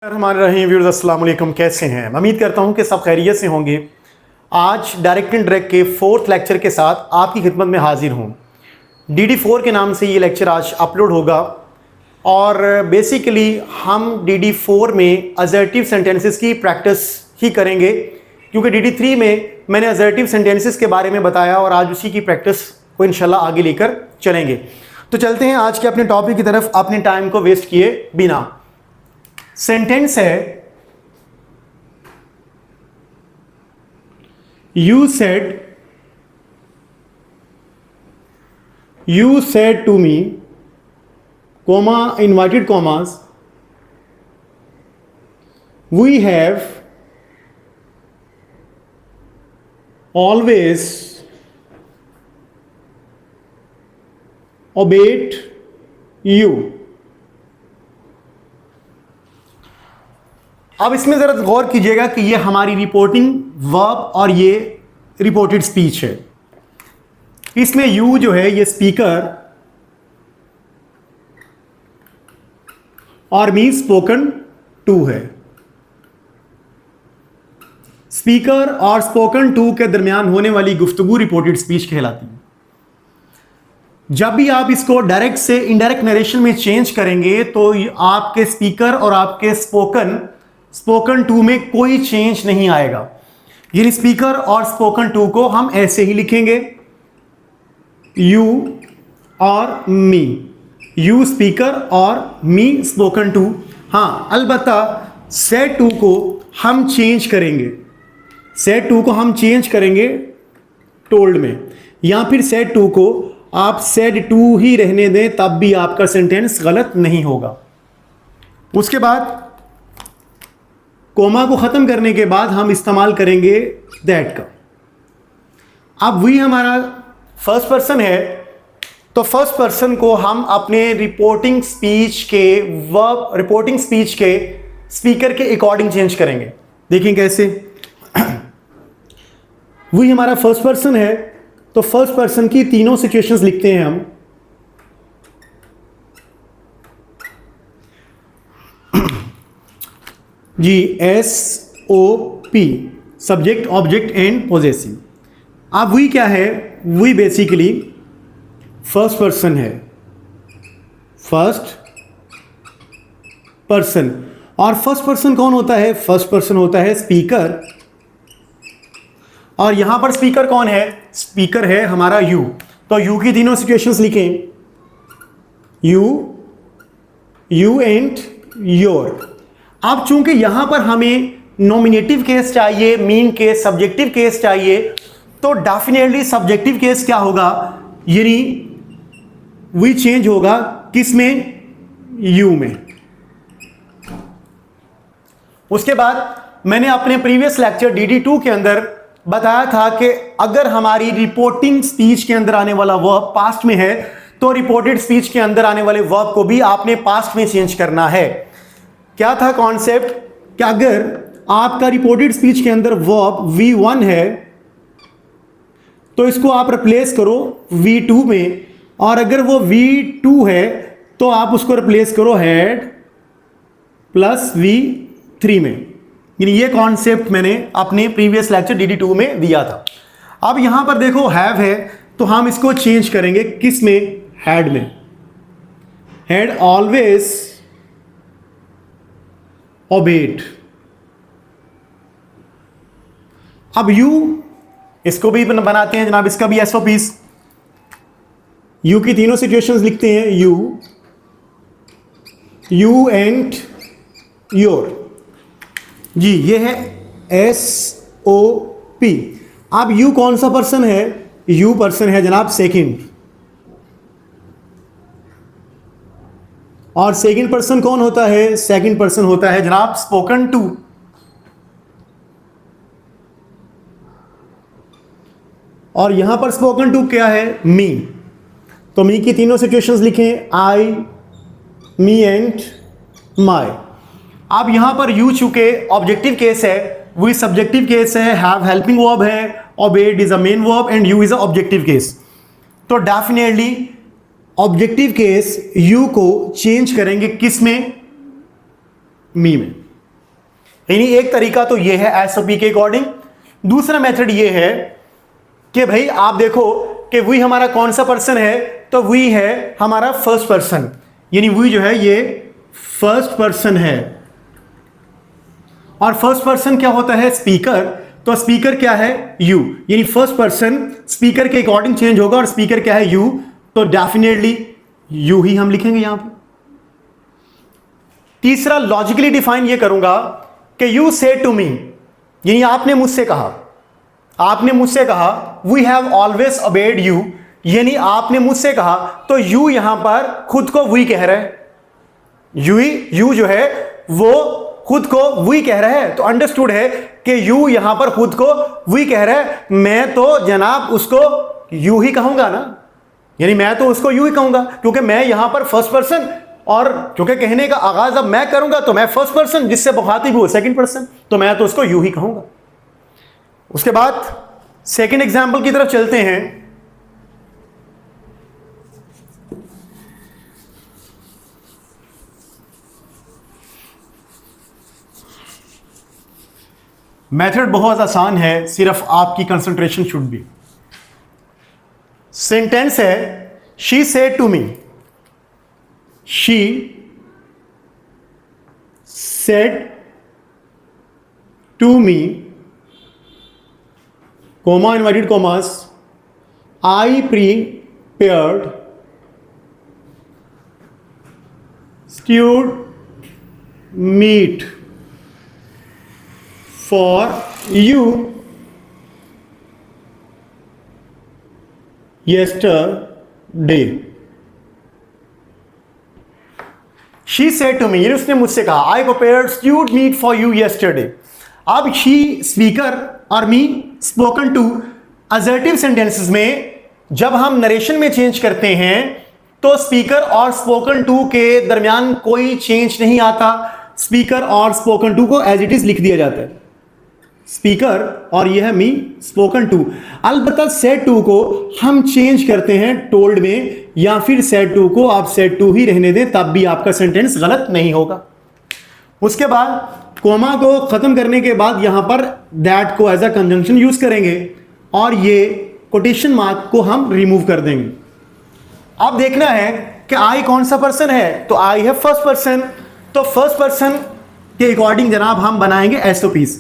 Viewers अस्सलाम वालेकुम, कैसे हैं? मैं उम्मीद करता हूं कि सब खैरियत से होंगे। आज डायरेक्ट एंड डायरेक्ट के 4th लेक्चर के साथ आपकी खिदमत में हाजिर हूं। DD4 के नाम से ये लेक्चर आज अपलोड होगा और बेसिकली हम DD4 में असर्टिव सेंटेंसेस की प्रैक्टिस ही करेंगे, क्योंकि DD3 में मैंने असर्टिव सेंटेंसेस के बारे में बताया और आज उसी की प्रैक्टिस को इंशाल्लाह आगे लेकर चलेंगे। तो चलते हैं आज के अपने टॉपिक की तरफ अपने टाइम को वेस्ट किए बिना। सेंटेंस है, you said to me, comma inverted commas, we have always obeyed you. अब इसमें ज़रा गौर कीजिएगा कि ये हमारी रिपोर्टिंग वर्ब और ये रिपोर्टेड स्पीच है। इसमें यू जो है ये स्पीकर और मी स्पोकन टू है। स्पीकर और स्पोकन टू के दरमियान होने वाली गुफ्तगू रिपोर्टेड स्पीच कहलाती है। जब भी आप इसको डायरेक्ट से इनडायरेक्ट नरेशन में चेंज करेंगे तो आपके स्पीकर और आपके स्पोकन टू में कोई चेंज नहीं आएगा। यानी स्पीकर और स्पोकन टू को हम ऐसे ही लिखेंगे, यू और मी, यू स्पीकर और मी स्पोकन टू। हाँ, अलबत्ता सेड टू को हम चेंज करेंगे, सेड टू को हम चेंज करेंगे टोल्ड में, या फिर सेड टू को आप सेड टू ही रहने दें, तब भी आपका सेंटेंस गलत नहीं होगा। उसके बाद कोमा को ख़त्म करने के बाद हम इस्तेमाल करेंगे दैट का। अब वी हमारा फर्स्ट पर्सन है, तो फर्स्ट पर्सन को हम अपने रिपोर्टिंग स्पीच के स्पीकर के अकॉर्डिंग चेंज करेंगे। देखें कैसे। वी हमारा फर्स्ट पर्सन है, तो फर्स्ट पर्सन की तीनों सिचुएशंस लिखते हैं हम। जी, SOP, subject object and possessive. अब वी क्या है? वी बेसिकली फर्स्ट पर्सन है, फर्स्ट पर्सन। और फर्स्ट पर्सन कौन होता है? फर्स्ट पर्सन होता है स्पीकर। और यहां पर स्पीकर कौन है? स्पीकर है हमारा यू। तो यू की तीनों सिचुएशंस लिखें, यू एंड योर। अब चूंकि यहां पर हमें नॉमिनेटिव केस चाहिए, मीन केस, सब्जेक्टिव केस चाहिए, तो डेफिनेटली सब्जेक्टिव केस क्या होगा? यानी वी चेंज होगा किस में? यू में। उसके बाद मैंने अपने प्रीवियस लेक्चर DD2 के अंदर बताया था कि अगर हमारी रिपोर्टिंग स्पीच के अंदर आने वाला वर्ब पास्ट में है, तो रिपोर्टेड स्पीच के अंदर आने वाले वर्ब को भी आपने पास्ट में चेंज करना है। क्या था कॉन्सेप्ट कि अगर आपका रिपोर्टेड स्पीच के अंदर वर्ब V1 है, तो इसको आप रिप्लेस करो V2 में, और अगर वो V2 है तो आप उसको रिप्लेस करो हैड प्लस V3 में। यानी ये कॉन्सेप्ट मैंने अपने प्रीवियस लेक्चर DD2 में दिया था। अब यहां पर देखो हैव है, तो हम इसको चेंज करेंगे किस में? हैड में। Had always obeyed. अब यू, इसको भी बनाते हैं जनाब, इसका भी SOPs। यू की तीनों सिचुएशंस लिखते हैं, यू एंड योर। जी, ये है SOP। अब यू कौन सा पर्सन है? यू पर्सन है जनाब सेकंड। और सेकंड पर्सन कौन होता है? सेकंड पर्सन होता है जनाब स्पोकन टू। और यहां पर स्पोकन टू क्या है? मी। तो मी की तीनों सिचुएशंस लिखें, आई, मी एंड माई। अब यहां पर यू चूंकि ऑब्जेक्टिव केस है, वी सब्जेक्टिव केस है, हैव हेल्पिंग वर्ब है, obeyed is a main verb and you is a objective case. तो डेफिनेटली ऑब्जेक्टिव केस यू को चेंज करेंगे किस में? मी में। यानी एक तरीका तो ये है एसओपी के अकॉर्डिंग। दूसरा मेथड ये है कि भाई आप देखो कि वी हमारा कौन सा पर्सन है, तो वी है हमारा फर्स्ट पर्सन, यानी वी जो है ये फर्स्ट पर्सन है। और फर्स्ट पर्सन क्या होता है? स्पीकर। तो स्पीकर क्या है? यू, यानी फर्स्ट पर्सन स्पीकर के अकॉर्डिंग चेंज होगा, और स्पीकर क्या है? यू। तो डेफिनेटली यू ही हम लिखेंगे यहां पर। तीसरा लॉजिकली डिफाइन ये करूंगा कि यू सेड टू मी, यानी आपने मुझसे कहा, आपने मुझसे कहा we have always obeyed you, यानी आपने मुझसे कहा, तो यू यहां पर खुद को वी कह रहा है। यू जो है वो खुद को वी कह रहा है, तो अंडरस्टूड है कि यू यहां पर खुद को वी कह रहा है। मैं तो जनाब उसको यू ही कहूंगा ना, यानी मैं तो उसको यू ही कहूंगा, क्योंकि मैं यहां पर फर्स्ट पर्सन, और क्योंकि कहने का आगाज अब मैं करूंगा तो मैं फर्स्ट पर्सन, जिससे मुखातिब हूं सेकंड पर्सन, तो मैं तो उसको यू ही कहूंगा। उसके बाद सेकंड एग्जांपल की तरफ चलते हैं। मेथड बहुत आसान है, सिर्फ आपकी कंसंट्रेशन शुड बी। सेंटेंस है she said to me, she said to me, comma inverted commas, I prepared stewed meat for you yesterday. She said to me, ये उसने मुझसे कहा, I prepared stewed meat for you yesterday. अब she speaker और मी spoken to. Assertive sentences में जब हम narration में चेंज करते हैं तो स्पीकर और स्पोकन टू के दरमियान कोई चेंज नहीं आता। स्पीकर और स्पोकन टू को एज इट इज लिख दिया जाता है, स्पीकर और यह है मी स्पोकन टू। अलबत्ता सेड टू को हम चेंज करते हैं टोल्ड में, या फिर सेड टू को आप सेड टू ही रहने दें, तब भी आपका सेंटेंस गलत नहीं होगा। उसके बाद कोमा को खत्म करने के बाद यहां पर दैट को एज अ कंजंक्शन यूज करेंगे, और ये कोटेशन मार्क को हम रिमूव कर देंगे। अब देखना है कि आई कौन सा पर्सन है, तो आई है फर्स्ट पर्सन। तो फर्स्ट पर्सन के अकॉर्डिंग जनाब हम बनाएंगे एसओपीज,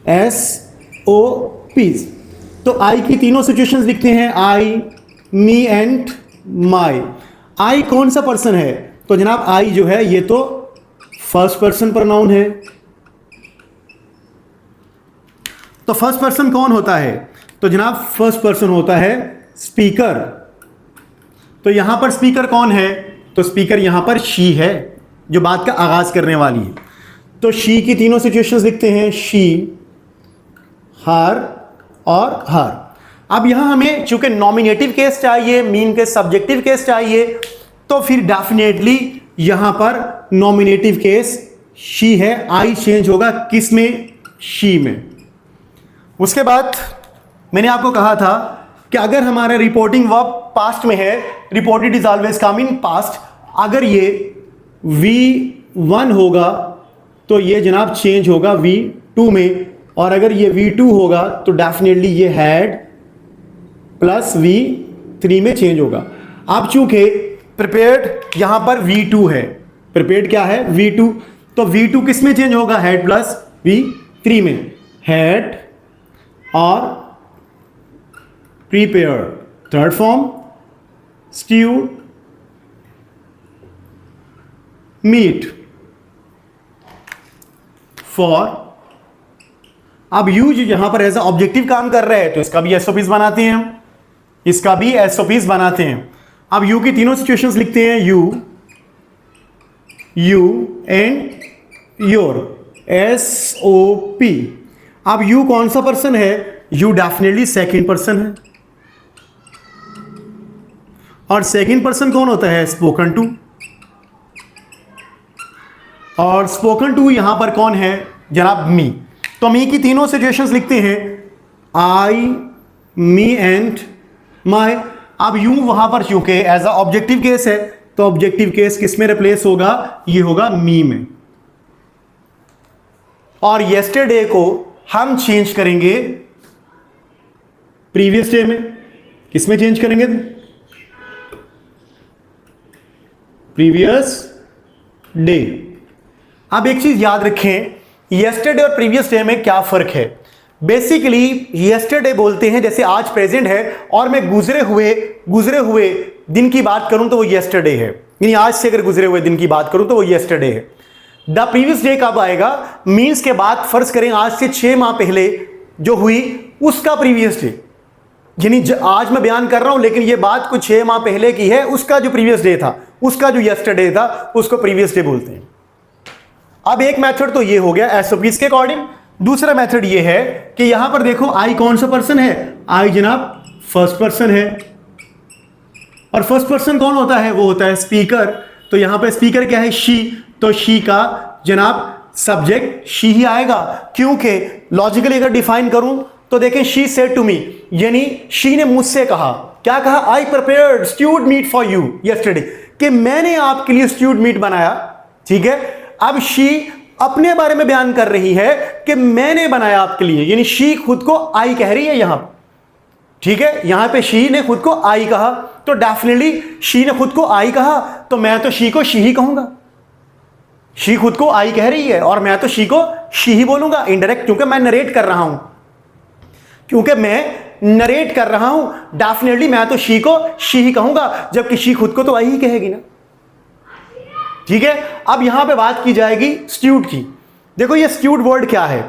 एसओपीज। तो आई की तीनों सिचुएशंस लिखते हैं, आई, मी एंड माई। आई कौन सा पर्सन है, तो जनाब आई जो है ये तो फर्स्ट पर्सन प्रोनाउन है। तो फर्स्ट पर्सन कौन होता है, तो जनाब फर्स्ट पर्सन होता है स्पीकर। तो यहां पर स्पीकर कौन है, तो स्पीकर यहां पर शी है, जो बात का आगाज करने वाली है। तो शी की तीनों सिचुएशंस लिखते हैं, शी, हर और हर। अब यहां हमें चूंकि नॉमिनेटिव केस चाहिए, मीन के सब्जेक्टिव केस चाहिए, तो फिर डेफिनेटली यहां पर नॉमिनेटिव केस शी है। आई चेंज होगा किस में, शी में। उसके बाद मैंने आपको कहा था कि अगर हमारा रिपोर्टिंग वर्ब पास्ट में है, reported is always come in past, अगर ये V1 होगा तो ये जनाब चेंज होगा V2 में, और अगर ये V2 होगा तो डेफिनेटली ये हैड प्लस V3 में चेंज होगा। अब चूंकि प्रिपेयर्ड यहां पर V2 है, प्रिपेयर्ड क्या है, V2, तो V2 किस में चेंज होगा, हैड प्लस V3 में। हैड और prepared, third form, stewed meat for. अब यू जो यहां पर एज ऑब्जेक्टिव काम कर रहा है, तो इसका भी एसओपीज बनाते हैं हम, इसका भी एसओपीज बनाते हैं। अब यू की तीनों सिचुएशंस लिखते हैं, यू एंड योर, एसओपी। अब यू कौन सा पर्सन है, यू डेफिनेटली सेकंड पर्सन है, और सेकंड पर्सन कौन होता है, स्पोकन टू। और स्पोकन टू यहां पर कौन है, जनाब मी। तो मी की तीनों सिचुएशंस लिखते हैं, आई, मी एंड माई। अब यू वहां पर चूंकि एज अ ऑब्जेक्टिव केस है, तो ऑब्जेक्टिव केस किस में रिप्लेस होगा, ये होगा मी में। और yesterday को हम चेंज करेंगे प्रीवियस डे में। किसमें चेंज करेंगे? Previous day. अब एक चीज याद रखें, yesterday और प्रीवियस डे में क्या फर्क है। बेसिकली yesterday बोलते हैं जैसे आज प्रेजेंट है और मैं गुजरे हुए दिन की बात करूं तो वो yesterday है, यानी आज से अगर गुजरे हुए दिन की बात करूं तो वो yesterday है। द प्रीवियस डे कब आएगा? मीन्स के बाद फर्ज करें आज से 6 माह पहले जो हुई उसका प्रीवियस डे, यानी आज मैं बयान कर रहा हूं लेकिन ये बात कुछ 6 माह पहले की है, उसका जो प्रीवियस डे था, उसका जो yesterday था, उसको प्रीवियस डे बोलते हैं। अब एक मेथड तो ये हो गया एसओपीज के अकॉर्डिंग। दूसरा मेथड ये है कि यहां पर देखो आई कौन सा पर्सन है? आई जनाब फर्स्ट पर्सन है, और फर्स्ट पर्सन कौन होता है? वो होता है स्पीकर। तो यहां पर स्पीकर क्या है? शी। तो शी का जनाब सब्जेक्ट शी ही आएगा, क्योंकि लॉजिकली अगर डिफाइन करूं तो देखें शी सेड टू मी, यानी शी ने मुझसे कहा। क्या कहा? I prepared stewed meat for you yesterday, कि मैंने आपके लिए स्ट्यूड मीट बनाया। ठीक है, अब शी अपने बारे में बयान कर रही है कि मैंने बनाया आपके लिए, यानी शी खुद को आई कह रही है यहां। ठीक है, यहां पे शी ने खुद को आई कहा, तो डेफिनेटली शी ने खुद को आई कहा तो मैं तो शी को शी ही कहूंगा। शी खुद को आई कह रही है और मैं तो शी को शी ही बोलूंगा इनडायरेक्ट, क्योंकि मैं नरेट कर रहा हूं, डेफिनेटली मैं तो शी को शी ही कहूंगा, जबकि शी खुद को तो आई ही कहेगी ना। ठीक है, अब यहां पे बात की जाएगी स्ट्यूड की। देखो ये स्ट्यूड वर्ड क्या है?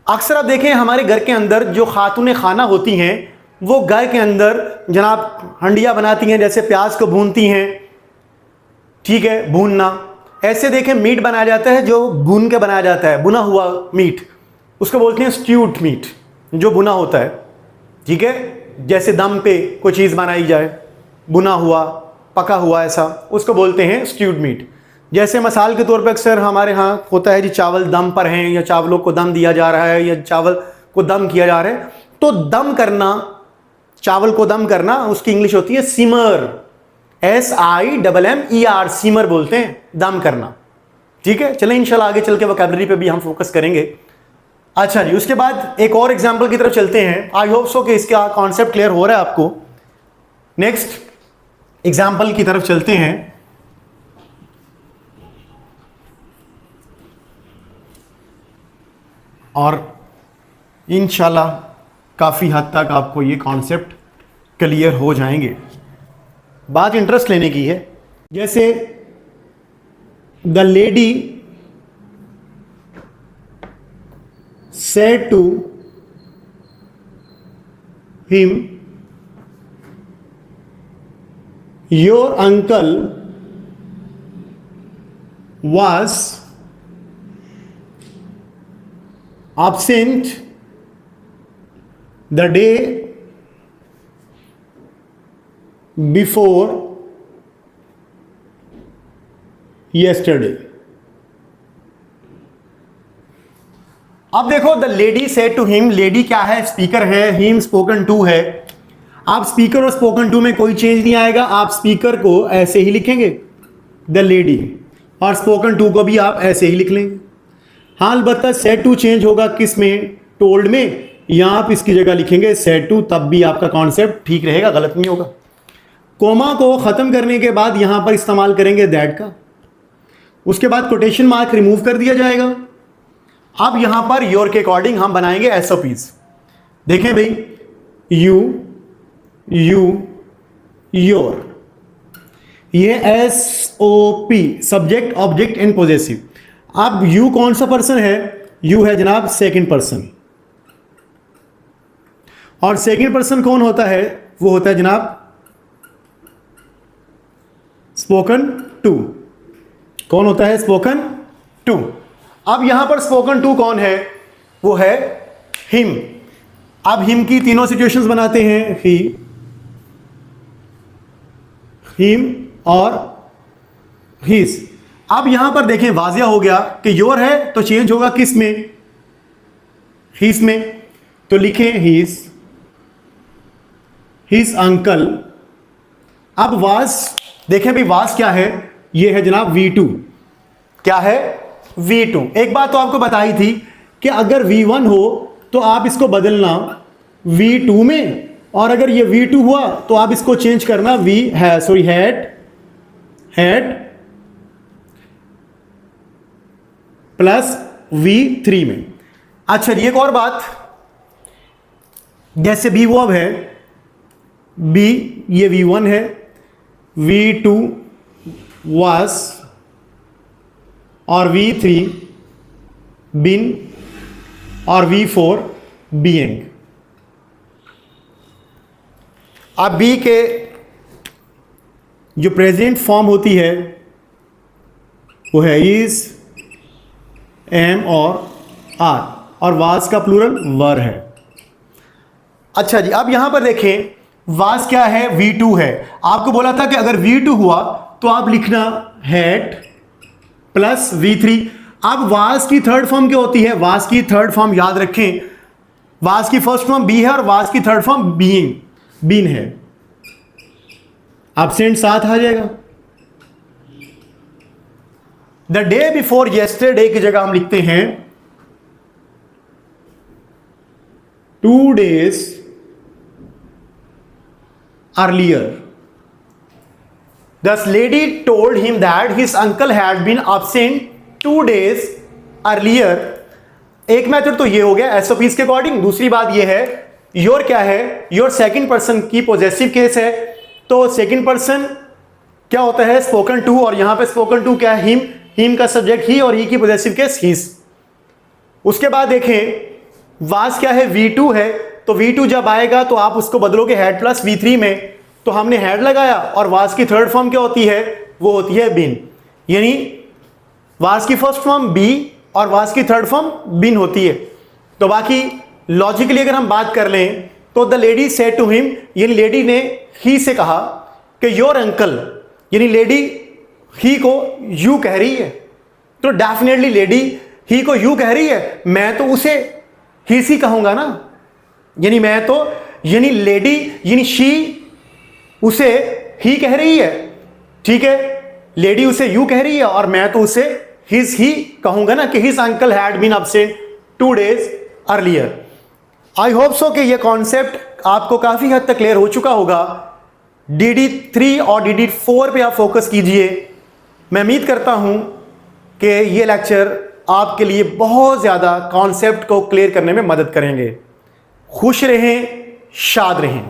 अक्सर आप देखें हमारे घर के अंदर जो खातून खाना होती हैं वो घर के अंदर जनाब हंडिया बनाती हैं, जैसे प्याज को भूनती हैं। ठीक है, भूनना। ऐसे देखें मीट बनाया जाता है जो भून के बनाया जाता है, बुना हुआ मीट, उसको बोलते हैं स्ट्यूड मीट, जो बुना होता है। ठीक है, जैसे दम पे कोई चीज़ बनाई जाए, बुना हुआ पका हुआ, ऐसा उसको बोलते हैं स्ट्यूड मीट। जैसे मिसाल के तौर पर अक्सर हमारे यहाँ होता है जी चावल दम पर हैं, या चावलों को दम दिया जा रहा है, या चावल को दम किया जा रहा है, तो दम करना, चावल को दम करना, उसकी इंग्लिश होती है सिमर। SIMMER, सिमर बोलते हैं दम करना। ठीक है, चलें इंशाल्लाह आगे चल के वोकैबुलरी पे भी हम फोकस करेंगे। अच्छा जी, उसके बाद एक और एग्जाम्पल की तरफ चलते हैं। आई होप सो कि इसका कॉन्सेप्ट क्लियर हो रहा है आपको। नेक्स्ट एग्जाम्पल की तरफ चलते हैं। और इंशाल्लाह काफ़ी हद तक आपको ये कॉन्सेप्ट क्लियर हो जाएंगे। बात इंटरेस्ट लेने की है। जैसे the lady said to him, your uncle was absent the day before yesterday। अब देखो the lady said to him, lady क्या है? स्पीकर है, हिम स्पोकन टू है। आप स्पीकर और स्पोकन टू में कोई चेंज नहीं आएगा, आप स्पीकर को ऐसे ही लिखेंगे द लेडी, और स्पोकन टू को भी आप ऐसे ही लिख लेंगे। हाँ, अलबत्ता सेड टू चेंज होगा किस में? टोल्ड में, या आप इसकी जगह लिखेंगे सेड टू, तब भी आपका कॉन्सेप्ट ठीक रहेगा, गलत नहीं होगा। कोमा को खत्म करने के बाद यहां पर इस्तेमाल करेंगे दैट का, उसके बाद कोटेशन मार्क रिमूव कर दिया जाएगा। अब यहां पर योर के अकॉर्डिंग हम बनाएंगे एसओपीज। देखें भाई, यू, योर, ये SOP subject object and possessive. अब यू कौन सा पर्सन है? यू है जनाब सेकंड पर्सन, और सेकंड पर्सन कौन होता है? वो होता है जनाब स्पोकन टू। कौन होता है? Spoken to. अब यहां पर स्पोकन टू कौन है? वो है हिम। अब हिम की तीनों सिचुएशंस बनाते हैं, ही, हिम और हिज। अब यहां पर देखें वाजिया हो गया कि योर है तो चेंज होगा किस में? हिज में। तो लिखें हिज अंकल। अब वाज, देखें भाई वाज क्या है? ये है जनाब V2। क्या है? V2। एक बात तो आपको बताई थी कि अगर V1 हो तो आप इसको बदलना V2 में, और अगर ये V2 हुआ तो आप इसको चेंज करना हैट प्लस V3 में। अच्छा, एक और बात, जैसे B वर्ब है, B ये V1 है, V2 was और V3 been और V4 being। अब बी के जो प्रेजेंट फॉर्म होती है वो है इज, एम और आर, और वाज का प्लूरल वर है। अच्छा जी, अब यहां पर देखें वाज क्या है, V2 है। आपको बोला था कि अगर V2 हुआ तो आप लिखना हैड प्लस V3। अब वाज की थर्ड फॉर्म क्या होती है, वाज की थर्ड फॉर्म याद रखें, वाज की फर्स्ट फॉर्म बी है और वाज की थर्ड फॉर्म बीन है। एब्सेंट साथ आ जाएगा। द डे बिफोर येस्टरडे की जगह हम लिखते हैं 2 days earlier. Thus lady told him that his uncle had been absent 2 days earlier. एक मेथड तो ये हो गया एसओपीज के अकॉर्डिंग। दूसरी बात ये है, योर क्या है, योर सेकंड पर्सन की पॉजेसिव केस है, तो सेकंड पर्सन क्या होता है, स्पोकन टू, और यहां पे स्पोकन टू क्या है, हिम का सब्जेक्ट ही और ही की पॉजेसिव केस हिज। उसके बाद देखें वाज क्या है, V2 है, तो V2 जब आएगा तो आप उसको बदलोगे हैड प्लस V3 में, तो हमने हैड लगाया, और वाज की थर्ड फॉर्म क्या होती है, वो होती है बिन। यानी वाज की फर्स्ट फॉर्म बी और वाज की थर्ड फॉर्म बिन होती है। तो बाकी लॉजिकली अगर हम बात कर लें तो the lady said to him, यानी लेडी ने ही से कहा कि योर अंकल, यानी लेडी ही को यू कह रही है, तो डेफिनेटली लेडी ही को यू कह रही है, मैं तो उसे ही सी कहूंगा ना, यानी मैं तो, यानी लेडी यानी शी उसे ही कह रही है, ठीक है, लेडी उसे यू कह रही है और मैं तो उसे हिज ही कहूंगा ना कि his uncle had been absent 2 days earlier. I hope so कि यह कॉन्सेप्ट आपको काफी हद तक क्लियर हो चुका होगा। DD3 और DD4 पे आप फोकस कीजिए। मैं उम्मीद करता हूं कि ये लेक्चर आपके लिए बहुत ज़्यादा कॉन्सेप्ट को क्लियर करने में मदद करेंगे। खुश रहें, शाद रहें।